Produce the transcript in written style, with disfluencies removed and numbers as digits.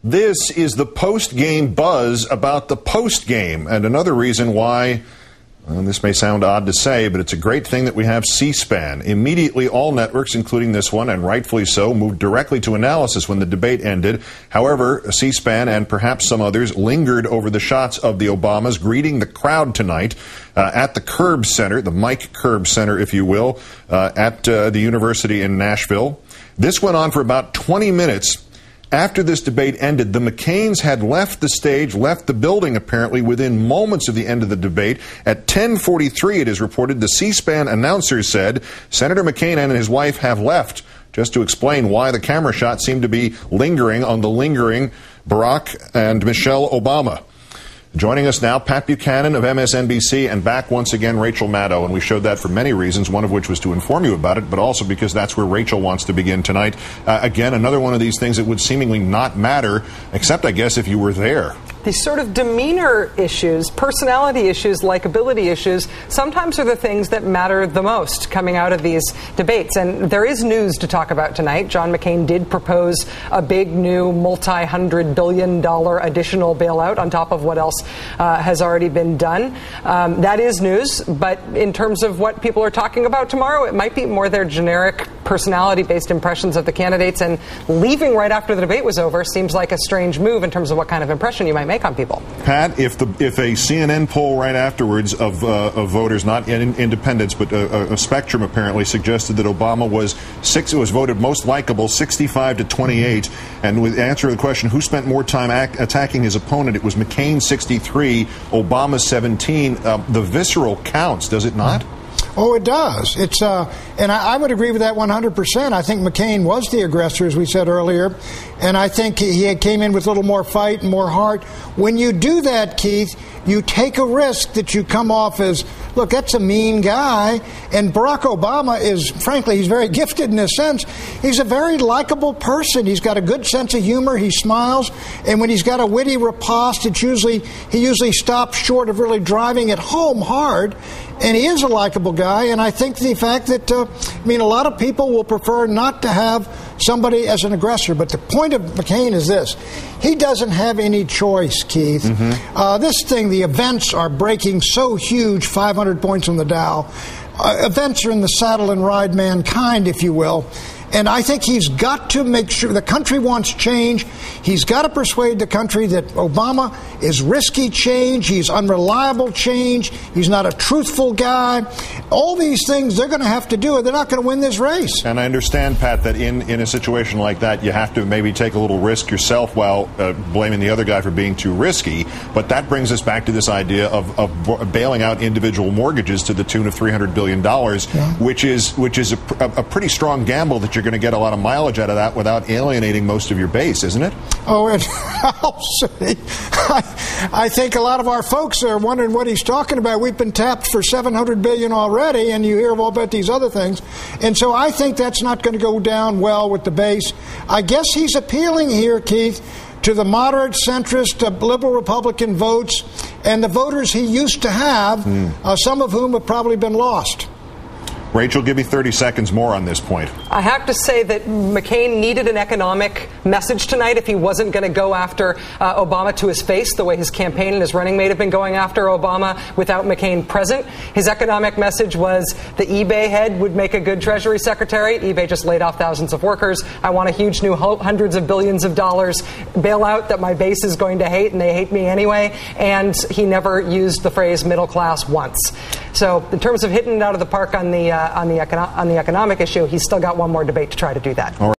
This is the post-game buzz about the post-game, and another reason why, well, this may sound odd to say, but it's a great thing that we have C-SPAN. Immediately, all networks, including this one, and rightfully so, moved directly to analysis when the debate ended. However, C-SPAN and perhaps some others lingered over the shots of the Obamas greeting the crowd tonight at the Curb Center, the Mike Curb Center, if you will, at the university in Nashville. This went on for about 20 minutes. After this debate ended, the McCains had left the stage, left the building apparently within moments of the end of the debate. At 10:43, it is reported, the C-SPAN announcer said Senator McCain and his wife have left, just to explain why the camera shot seemed to be lingering on the lingering Barack and Michelle Obama. Joining us now, Pat Buchanan of MSNBC, and back once again, Rachel Maddow. And we showed that for many reasons, one of which was to inform you about it, but also because that's where Rachel wants to begin tonight. Again, another one of these things that would seemingly not matter, except, I guess, if you were there. These sort of demeanor issues, personality issues, likability issues, sometimes are the things that matter the most coming out of these debates. And there is news to talk about tonight. John McCain did propose a big new multi-$100 billion additional bailout on top of what else has already been done. That is news. But in terms of what people are talking about tomorrow, it might be more their generic personality-based impressions of the candidates. And leaving right after the debate was over seems like a strange move in terms of what kind of impression you might make on people. Pat, if a CNN poll right afterwards of voters, not independents, but a spectrum apparently, suggested that Obama was voted most likable, 65 to 28, and with answer to the question who spent more time attacking his opponent, it was McCain 63, Obama 17. The visceral counts, does it not? Oh, it does. It's and I would agree with that 100%. I think McCain was the aggressor, as we said earlier, and I think he came in with a little more fight and more heart. When you do that, Keith, you take a risk that you come off as, look, that's a mean guy. And Barack Obama is, frankly, he's very gifted in this sense. He's a very likable person. He's got a good sense of humor. He smiles. And when he's got a witty riposte, he usually stops short of really driving it home hard. And he is a likable guy. And I think the fact that, a lot of people will prefer not to have somebody as an aggressor. But the point of McCain is this. He doesn't have any choice, Keith. Mm-hmm. This thing, the events are breaking so huge, 500 points on the Dow. Events are in the saddle and ride mankind, if you will. And I think he's got to make sure the country wants change. He's got to persuade the country that Obama is risky change. He's unreliable change. He's not a truthful guy. All these things they're going to have to do, or they're not going to win this race. And I understand, Pat, that in a situation like that, you have to maybe take a little risk yourself while blaming the other guy for being too risky. But that brings us back to this idea of bailing out individual mortgages to the tune of $300 billion, yeah, which is a pretty strong gamble that you're going to get a lot of mileage out of that without alienating most of your base, isn't it? Oh, and I think a lot of our folks are wondering what he's talking about. We've been tapped for $700 billion already, and you hear all about these other things. And so I think that's not going to go down well with the base. I guess he's appealing here, Keith, to the moderate, centrist, liberal Republican votes and the voters he used to have, some of whom have probably been lost. Rachel, give me 30 seconds more on this point. I have to say that McCain needed an economic message tonight if he wasn't going to go after Obama to his face, the way his campaign and his running mate have been going after Obama without McCain present. His economic message was the eBay head would make a good Treasury Secretary. eBay just laid off thousands of workers. I want a huge new hundreds of billions of dollars bailout that my base is going to hate, and they hate me anyway. And he never used the phrase middle class once. So in terms of hitting it out of the park on the economic issue, he's still got one more debate to try to do that.